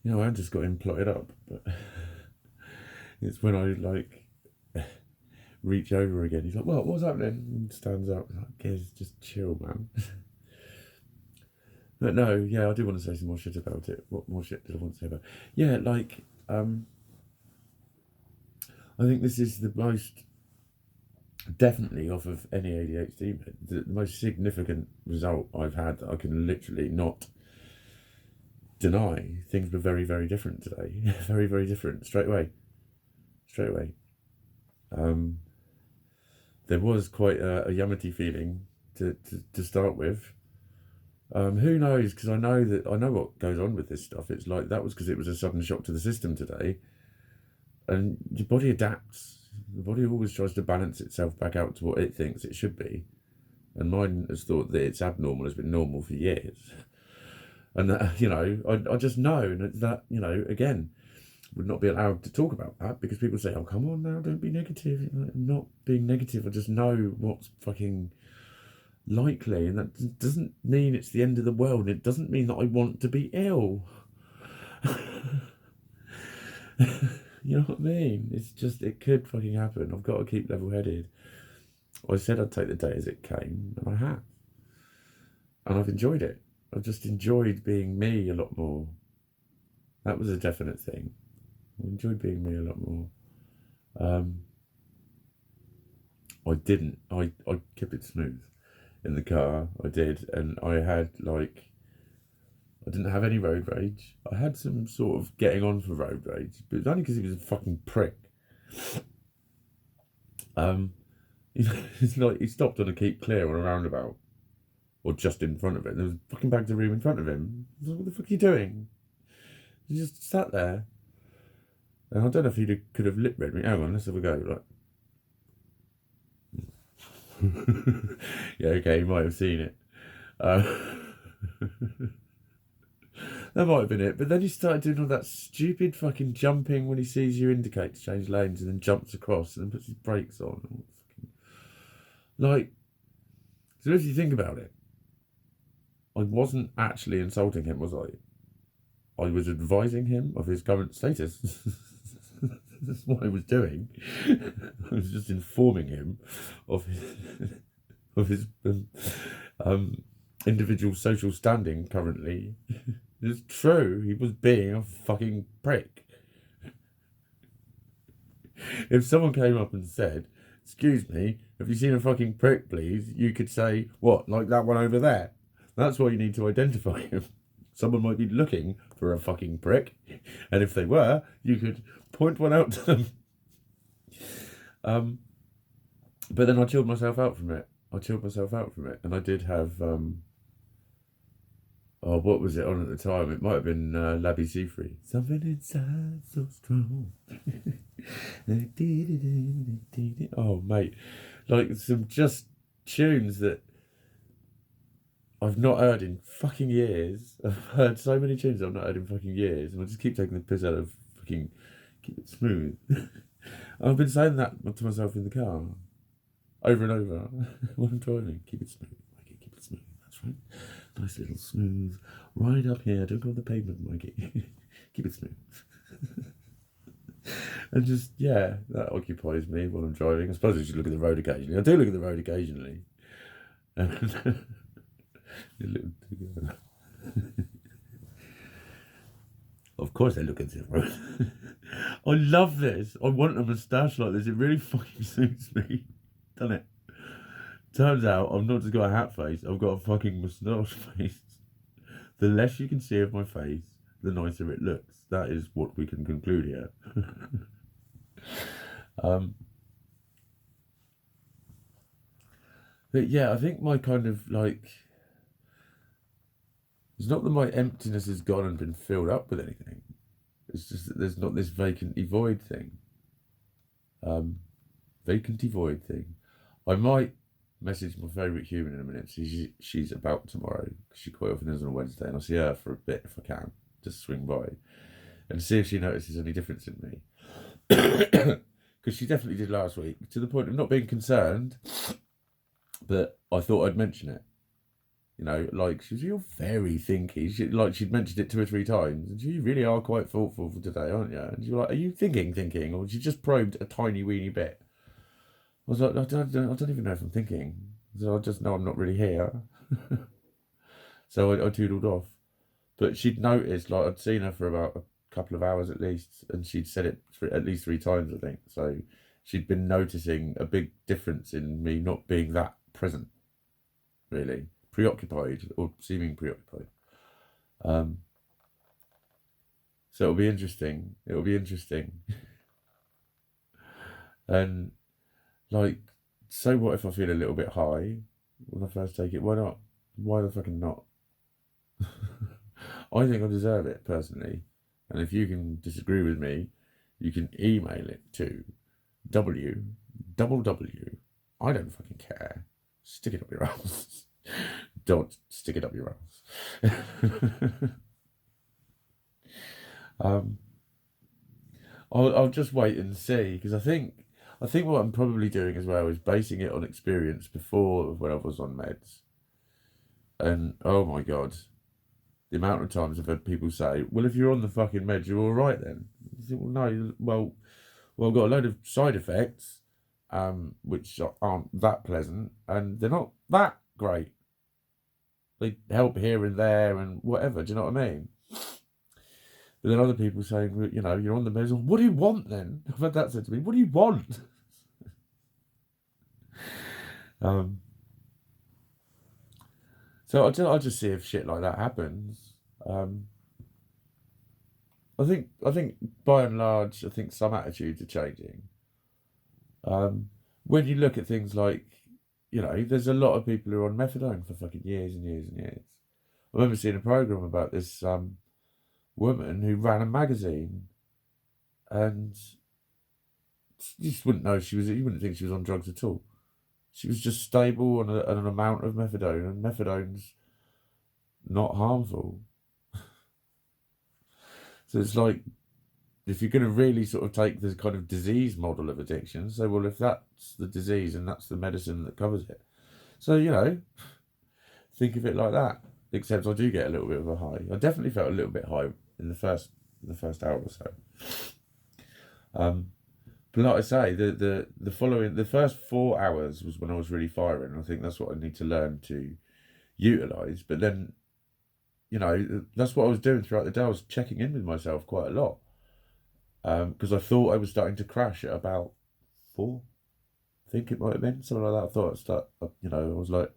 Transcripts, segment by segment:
I just got him plotted up, but it's when I reach over again. He's like, "What's happening?" And stands up. I'm like, "Guys, just chill, man." But no, yeah, I do want to say some more shit about it. What more shit did I want to say about it? Yeah, I think this is the most, definitely off of any ADHD med, the most significant result I've had that I can literally not deny. Things were very, very different today. Very, very different. Straight away. Straight away. There was quite a yummity feeling to start with. Who knows? Because I know what goes on with this stuff. It's like that was because it was a sudden shock to the system today, and your body adapts. The body always tries to balance itself back out to what it thinks it should be, and mine has thought that it's abnormal, has been normal for years, and I just know that again would not be allowed to talk about that because people say, "Oh, come on now, don't be negative." I'm not being negative. I just know what's fucking likely, and that doesn't mean it's the end of the world. It doesn't mean that I want to be ill. You know what I mean? It's just, it could fucking happen. I've got to keep level-headed. I said I'd take the day as it came, and I have. And I've enjoyed it. I've just enjoyed being me a lot more. That was a definite thing. I enjoyed being me a lot more. I kept it smooth in the car. I did, and I didn't have any road rage. I had some sort of getting on for road rage, but it's only because he was a fucking prick. It's like he stopped on a keep clear on a roundabout, or just in front of it. There was fucking bags of room in front of him. I was like, what the fuck are you doing? He just sat there. And I don't know if he could have lip read me. Hang on, let's have a go. Yeah, okay, he might have seen it. That might have been it. But then he started doing all that stupid fucking jumping when he sees you indicate to change lanes, and then jumps across and then puts his brakes on. Like, so if you think about it, I wasn't actually insulting him, was I? I was advising him of his current status. That's what I was doing. I was just informing him of his individual social standing currently. It's true, he was being a fucking prick. If someone came up and said, "Excuse me, have you seen a fucking prick, please?" you could say, "What, like that one over there?" That's why you need to identify him. Someone might be looking for a fucking prick, and if they were, you could point one out to them. But then I chilled myself out from it. And I did have what was it on at the time? It might have been Labby Seafree. Something inside so strong. Oh, mate. Like some just tunes that I've not heard in fucking years. I've heard so many tunes I've not heard in fucking years, and I just keep taking the piss out of fucking Keep It Smooth. I've been saying that to myself in the car over and over when I'm driving. Keep it smooth, Mikey. Keep it smooth. That's right. Nice little smooth ride up here. Don't go on the pavement, Mikey. Keep it smooth. And just, yeah, that occupies me while I'm driving. I suppose I should look at the road occasionally. I do look at the road occasionally. Of course I look at the road. I love this. I want a moustache like this. It really fucking suits me. Doesn't it? Turns out I've not just got a hat face, I've got a fucking moustache face. The less you can see of my face, the nicer it looks. That is what we can conclude here. But yeah, I think my kind of it's not that my emptiness has gone and been filled up with anything. It's just that there's not this vacanty void thing. Vacanty void thing. I might message my favourite human in a minute. She's about tomorrow, because she quite often is on a Wednesday, and I'll see her for a bit if I can, just swing by, and see if she notices any difference in me. Because she definitely did last week, to the point of not being concerned, but I thought I'd mention it. You know, like she was, you're very thinky. She'd mentioned it 2 or 3 times, and you really are quite thoughtful for today, aren't you? And you're like, are you thinking, or she just probed a tiny weeny bit? I was like, I don't even know if I'm thinking. So I just know I'm not really here. So I toodled off. But she'd noticed, like I'd seen her for about a couple of hours at least, and she'd said it at least 3 times, I think. So she'd been noticing a big difference in me not being that present, really preoccupied or seeming preoccupied. Um, so it'll be interesting. It'll be interesting. And like, so what if I feel a little bit high when I first take it? Why not? Why the fucking not? I think I deserve it personally. And if you can disagree with me, you can email it to www. I don't fucking care. Stick it up your ass. Don't stick it up your ass. um, I'll just wait and see, because I think what I'm probably doing as well is basing it on experience before when I was on meds. And oh my god, the amount of times I've had people say, "Well, if you're on the fucking meds, you're all right then." I think, well, no, well, I've got a load of side effects, which aren't that pleasant, and they're not that great. They help here and there and whatever. Do you know what I mean? But then other people saying, well, you know, you're on the meds. What do you want then? I've had that said to me. What do you want? um, so I'll just see if shit like that happens. I think by and large, I think some attitudes are changing. When you look at things like, you know, there's a lot of people who are on methadone for fucking years and years and years. I remember seeing a program about this woman who ran a magazine, and you just wouldn't know she was. You wouldn't think she was on drugs at all. She was just stable on an amount of methadone, and methadone's not harmful. So it's like, if you're going to really sort of take this kind of disease model of addiction, so well, if that's the disease and that's the medicine that covers it, so you know, think of it like that. Except I do get a little bit of a high. I definitely felt a little bit high in the first hour or so. But like I say, the first 4 hours was when I was really firing. I think that's what I need to learn to utilize. But then, you know, that's what I was doing throughout the day. I was checking in with myself quite a lot, because I thought I was starting to crash at about 4. I think it might have been something like that. I thought I'd start, you know, I was like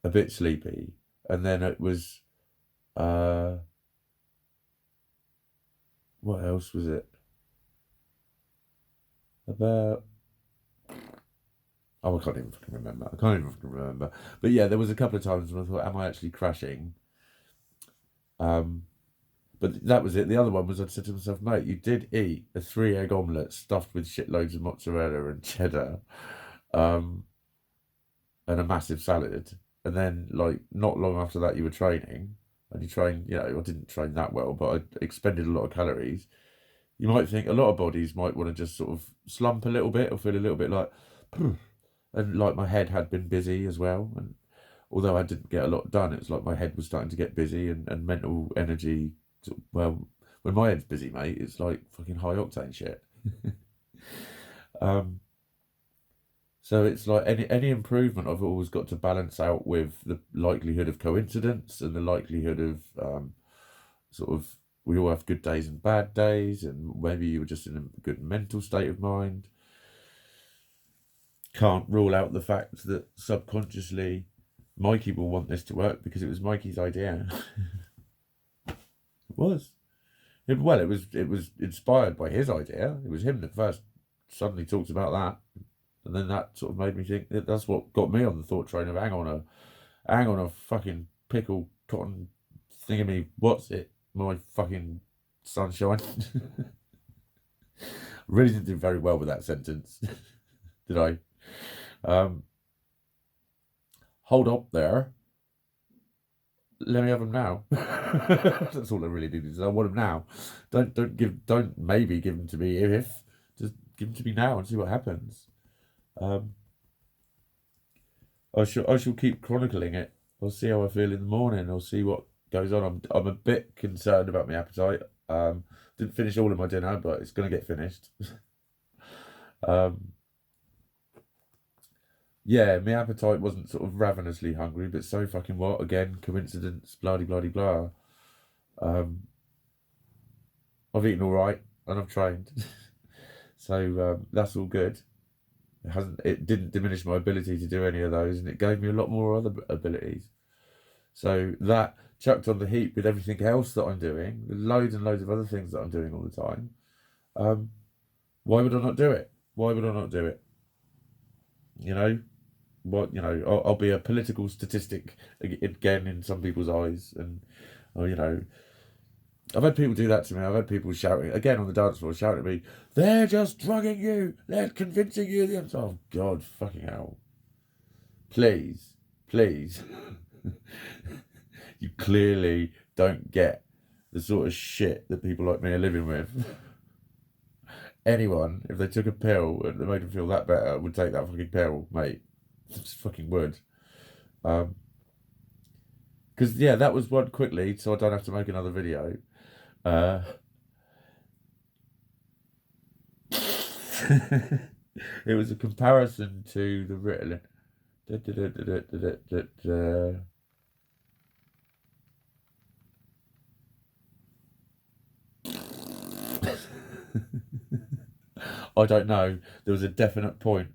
a bit sleepy, and then it was, what else was it? About, oh, I can't even fucking remember. I can't even fucking remember. But yeah, there was a couple of times when I thought, am I actually crashing? Um, but that was it. The other one was, I'd said to myself, mate, you did eat a 3 egg omelette stuffed with shitloads of mozzarella and cheddar, um, and a massive salad. And then, like, not long after that, you were training, and you trained, you know, I didn't train that well, but I expended a lot of calories. You might think a lot of bodies might want to just sort of slump a little bit or feel a little bit like, and like my head had been busy as well. And although I didn't get a lot done, it's like my head was starting to get busy, and mental energy. Well, when my head's busy, mate, it's like fucking high octane shit. um, so it's like any improvement I've always got to balance out with the likelihood of coincidence and the likelihood of sort of, we all have good days and bad days, and maybe you were just in a good mental state of mind. Can't rule out the fact that subconsciously Mikey will want this to work because it was Mikey's idea. It was. It was inspired by his idea. It was him that first suddenly talked about that, and then that sort of made me think that that's what got me on the thought train of hang on a fucking pickle cotton thingamy. What's it? My fucking sunshine. Really didn't do very well with that sentence, did I? Hold up there. Let me have them now. That's all I really need is I want them now. Don't maybe give them to me just give them to me now and see what happens. I shall keep chronicling it. I'll see how I feel in the morning. I'll see what goes on. I'm a bit concerned about my appetite. Didn't finish all of my dinner, but it's gonna get finished. um, yeah, my appetite wasn't sort of ravenously hungry, but so fucking what? Again, coincidence, blah blah blah blah. Um, I've eaten all right and I've trained, so that's all good. It didn't diminish my ability to do any of those, and it gave me a lot more other abilities. So that chucked on the heap with everything else that I'm doing, with loads and loads of other things that I'm doing all the time. Um, why would I not do it? Why would I not do it? You know, I'll be a political statistic again in some people's eyes, and or, I've had people do that to me. I've had people shouting again on the dance floor, shouting at me, "They're just drugging you. They're convincing you." Oh God, fucking hell! Please, please. You clearly don't get the sort of shit that people like me are living with. Anyone, if they took a pill and it made them feel that better, would take that fucking pill, mate. Just fucking would. Because yeah, that was one quickly, so I don't have to make another video. Uh, it was a comparison to the Ritalin. Da, da, da, da, da, da, da, da. I don't know. There was a definite point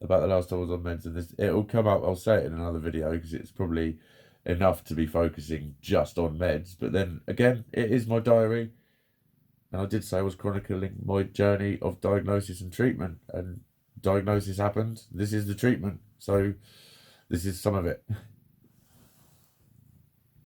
about the last time I was on meds, and this it'll come up. I'll say it in another video because it's probably enough to be focusing just on meds. But then again, it is my diary, and I did say I was chronicling my journey of diagnosis and treatment. And diagnosis happened. This is the treatment. So this is some of it.